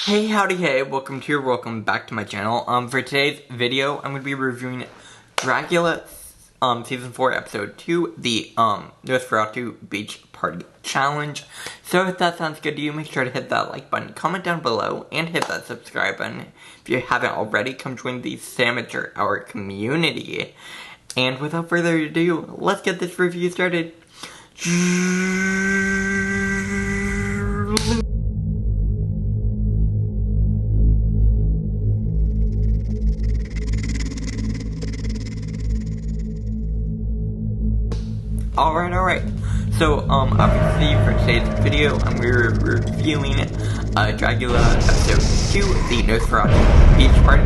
Hey, howdy, hey, welcome back to my channel. For today's video, I'm going to be reviewing Dracula, Season 4, Episode 2, the, Nosferatu Beach Party Challenge. So if that sounds good to you, make sure to hit that like button, comment down below, and hit that subscribe button. If you haven't already, come join the Samager Hour community. And without further ado, let's get this review started. Alright. So, obviously for today's video, I'm going to be reviewing, Dracula Episode 2, the Nosferatu Beach Party.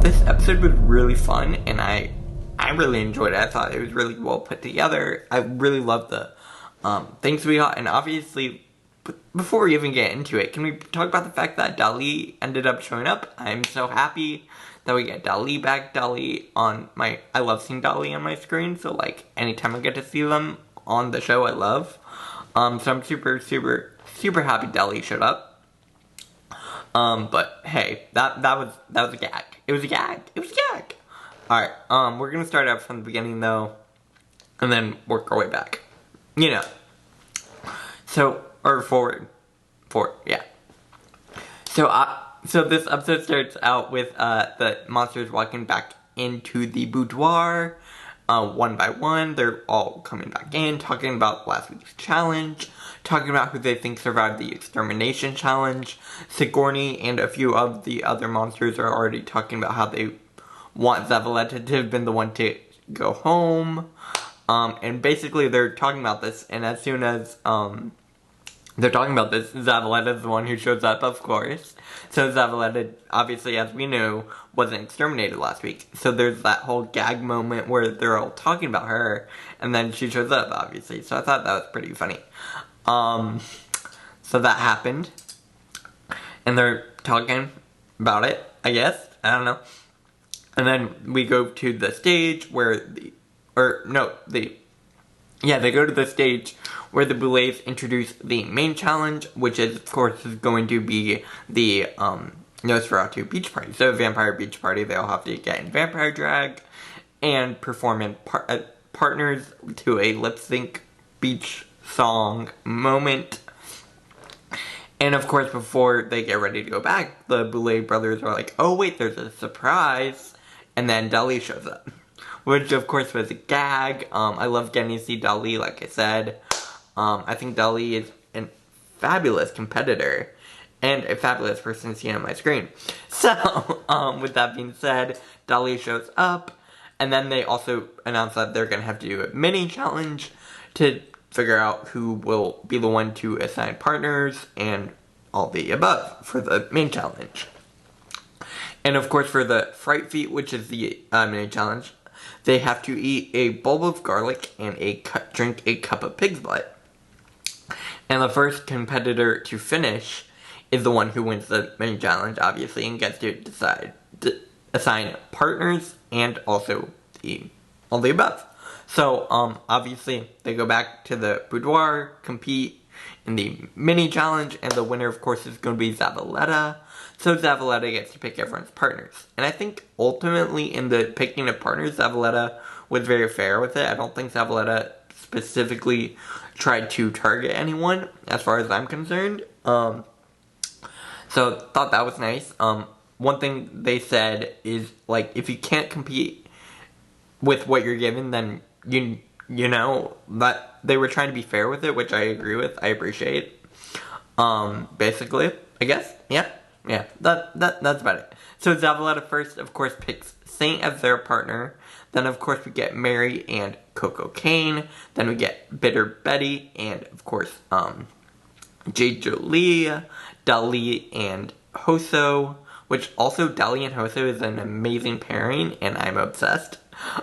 This episode was really fun, and I really enjoyed it. I thought it was really well put together. I really loved the, things we got, and obviously, before we even get into it, can we talk about the fact that Dali ended up showing up? I'm so happy that we get Dali back. I love seeing Dali on my screen, so like, anytime I get to see them on the show, I love. So I'm super happy Dali showed up. But hey, that was a gag. It was a gag. Alright, we're gonna start out from the beginning though, and then work our way back. You know. So, or forward, yeah. So this episode starts out with the monsters walking back into the boudoir, one by one. They're all coming back in, talking about last week's challenge, talking about who they think survived the extermination challenge. Sigourney and a few of the other monsters are already talking about how they want Zavaleta to have been the one to go home. And basically they're talking about this, and as soon as, they're talking about this, Zavaleta's the one who shows up, of course. So Zavaleta, obviously, as we knew, wasn't exterminated last week. So there's that whole gag moment where they're all talking about her, and then she shows up, obviously. So I thought that was pretty funny. So that happened. And they're talking about it, I guess. I don't know. And then we go to the stage where they go to the stage where the Boulets introduce the main challenge, which is, of course, is going to be the, Nosferatu Beach Party. So, Vampire Beach Party, they all have to get in vampire drag and perform in partners to a lip-sync beach song moment. And, of course, before they get ready to go back, the Boulet brothers are like, oh, wait, there's a surprise. And then Dali shows up, which of course was a gag. I love getting to see Dali, like I said. I think Dali is a fabulous competitor and a fabulous person to see on my screen. So, with that being said, Dali shows up, and then they also announce that they're gonna have to do a mini challenge to figure out who will be the one to assign partners and all the above for the main challenge. And of course for the Fright Feat, which is the mini challenge, they have to eat a bulb of garlic and drink a cup of pig's blood. And the first competitor to finish is the one who wins the mini challenge, obviously, and gets to assign partners and also all the above. So, obviously, they go back to the boudoir, compete in the mini challenge, and the winner, of course, is going to be Zavaleta. So Zavaleta gets to pick everyone's partners. And I think ultimately in the picking of partners, Zavaleta was very fair with it. I don't think Zavaleta specifically tried to target anyone, as far as I'm concerned. So thought that was nice. One thing they said is, like, if you can't compete with what you're given, then you know, that they were trying to be fair with it, which I agree with. I appreciate. Basically, I guess, yeah, that's about it. So Zavaleta first, of course, picks Saint as their partner. Then, of course, we get Mary and Coco Kane. Then we get Bitter Betty and, of course, Jade Jolie, Dali, and Hoso. Which also, Dali and Hoso is an amazing pairing, and I'm obsessed.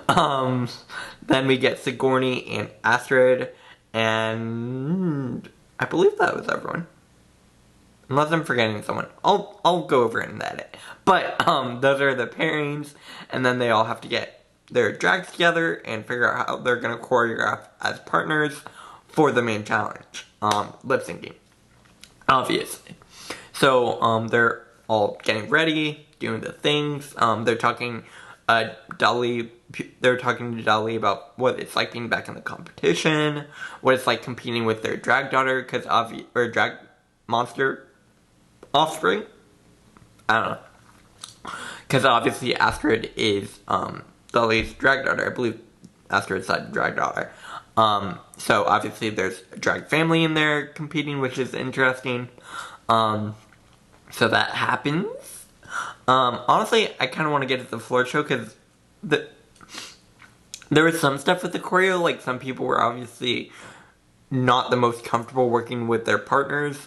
Then we get Sigourney and Astrid, and I believe that was everyone. Unless I'm forgetting someone. I'll go over it in the edit. But, those are the pairings, and then they all have to get their drags together and figure out how they're gonna choreograph as partners for the main challenge. Lip syncing. Obviously. So, they're all getting ready, doing the things. They're talking, they're talking to Dolly about what it's like being back in the competition, what it's like competing with their drag daughter, or drag monster offspring. I don't know. Because obviously Astrid is, Dolly's drag daughter. I believe Astrid's side drag daughter. So obviously there's a drag family in there competing, which is interesting. So that happens. Honestly, I kind of want to get to the floor show because there was some stuff with the choreo. Like, some people were obviously not the most comfortable working with their partners.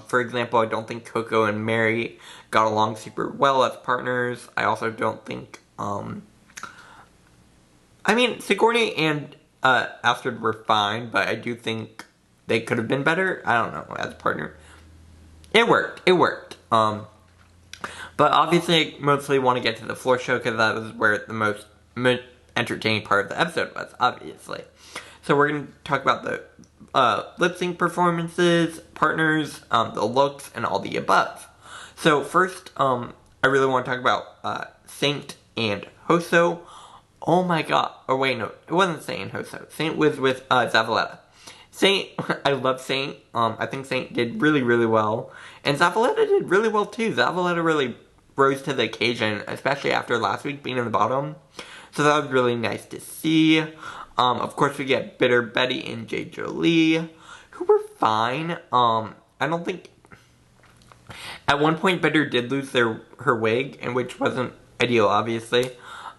For example, I don't think Coco and Mary got along super well as partners. I also don't think, I mean, Sigourney and Astrid were fine, but I do think they could have been better. I don't know, as a partner. It worked. But obviously I mostly want to get to the floor show because that was where the most entertaining part of the episode was, obviously. So we're going to talk about the lip sync performances, partners, the looks, and all the above. So first, I really want to talk about Saint and Hoso. Oh my god. Oh wait, no, it wasn't Saint and Hoso. Saint was with Zavaleta. Saint, I love Saint. I think Saint did really, really well. And Zavaleta did really well too. Zavaleta really rose to the occasion, especially after last week being in the bottom. So that was really nice to see. Of course, we get Bitter Betty and Jade Jolie, who were fine. I don't think... At one point, Bitter did lose her wig, and which wasn't ideal, obviously.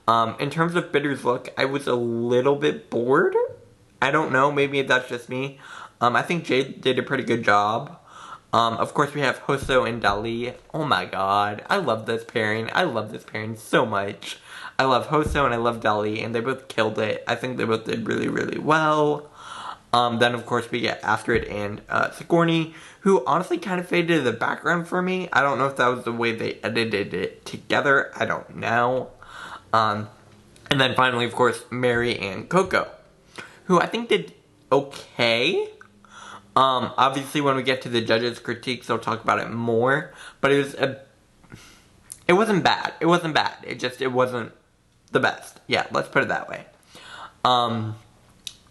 In terms of Bitter's look, I was a little bit bored. I don't know, maybe that's just me. I think Jade did a pretty good job. Of course, we have Hoso and Dali. Oh my god, I love this pairing. I love this pairing so much. I love Hoso and I love Dali, and they both killed it. I think they both did really, really well. Then, of course, we get Astrid and Sigourney, who honestly kind of faded to the background for me. I don't know if that was the way they edited it together. I don't know. And then finally, of course, Mary and Coco, who I think did okay. Obviously, when we get to the judges' critiques, I'll talk about it more. But it wasn't bad. It wasn't bad. It wasn't the best. Yeah, let's put it that way.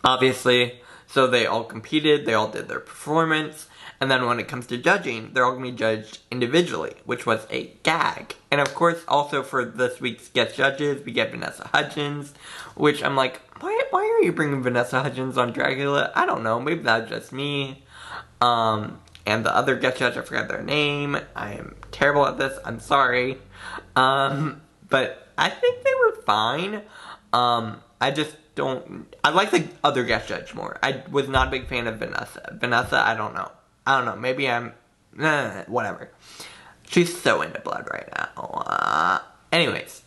Obviously, so they all competed. They all did their performance. And then when it comes to judging, they're all going to be judged individually, which was a gag. And of course, also for this week's guest judges, we get Vanessa Hudgens, which I'm like, why are you bringing Vanessa Hudgens on Dragula? I don't know, maybe that's just me. And the other guest judge, I forgot their name. I am terrible at this, I'm sorry. But I think they were fine. I just don't, I like the other guest judge more. I was not a big fan of Vanessa. Vanessa, I don't know, maybe I'm, whatever. She's so into blood right now. Anyways,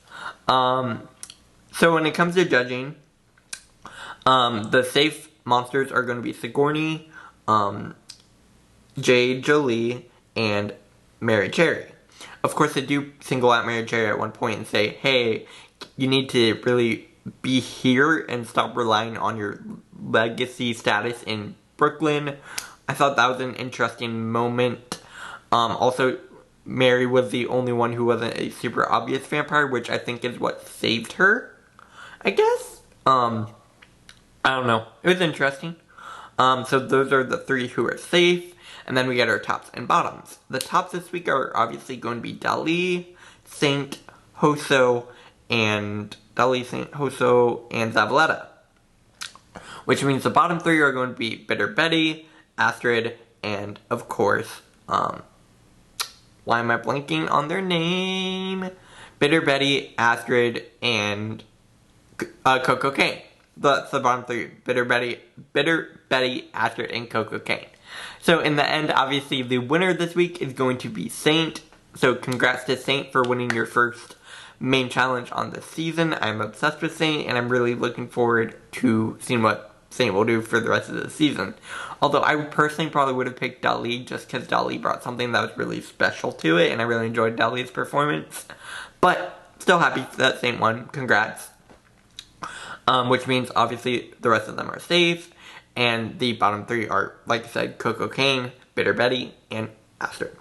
so when it comes to judging, the safe monsters are going to be Sigourney, Jade Jolie, and Mary Cherry. Of course, they do single out Mary Cherry at one point and say, hey, you need to really be here and stop relying on your legacy status in Brooklyn. I thought that was an interesting moment. Also, Mary was the only one who wasn't a super obvious vampire, which I think is what saved her, I guess. I don't know. It was interesting. So those are the three who are safe. And then we get our tops and bottoms. The tops this week are obviously going to be Dali, Saint, Hoso, and Zavaleta. Which means the bottom three are going to be Bitter Betty, Astrid, and of course, why am I blanking on their name? Bitter Betty, Astrid, and Coco Kane. That's the bottom three. Bitter Betty, Astrid, and Coco Kane. So in the end, obviously, the winner this week is going to be Saint. So congrats to Saint for winning your first main challenge on this season. I'm obsessed with Saint, and I'm really looking forward to seeing what Saint will do for the rest of the season. Although I personally probably would have picked Dali just because Dali brought something that was really special to it, and I really enjoyed Dali's performance. But still happy that Saint won. Congrats. Which means obviously the rest of them are safe, and the bottom three are, like I said, Coco Kane, Bitter Betty, and Astrid.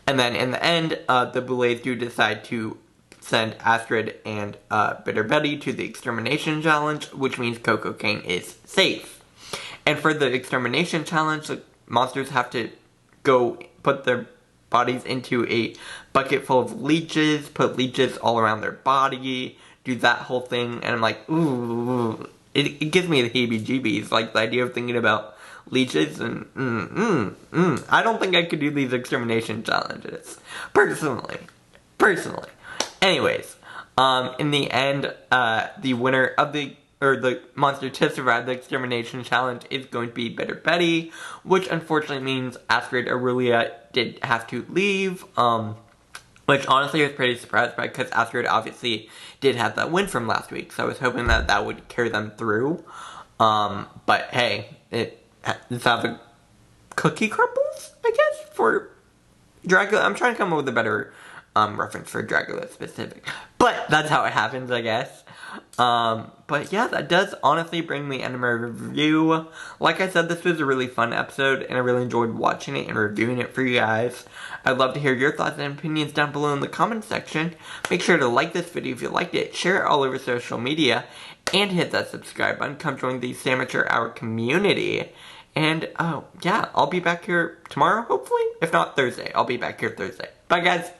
And then in the end, the Boulets do decide to send Astrid and Bitter Betty to the extermination challenge, which means Coco Kane is safe. And for the extermination challenge, the monsters have to go put their bodies into a bucket full of leeches, put leeches all around their body, do that whole thing, and I'm like, ooh, it gives me the heebie-jeebies, like the idea of thinking about leeches and I don't think I could do these extermination challenges, personally. Anyways, in the end, the winner of the monster to survive the extermination challenge is going to be Bitter Betty, which unfortunately means Astrid Aurelia did have to leave, which honestly I was pretty surprised by, because Astrid obviously did have that win from last week, so I was hoping that that would carry them through, but hey, it's how the cookie crumbles, I guess, for Dracula. I'm trying to come up with a better reference for Dracula specific, but that's how it happens, I guess. But yeah, that does honestly bring the end of my review. Like I said, this was a really fun episode, and I really enjoyed watching it and reviewing it for you guys. I'd love to hear your thoughts and opinions down below in the comment section. Make sure to like this video if you liked it, share it all over social media, and hit that subscribe button. Come join the Samature Hour community. And, yeah, I'll be back here tomorrow, hopefully. If not, Thursday. I'll be back here Thursday. Bye, guys.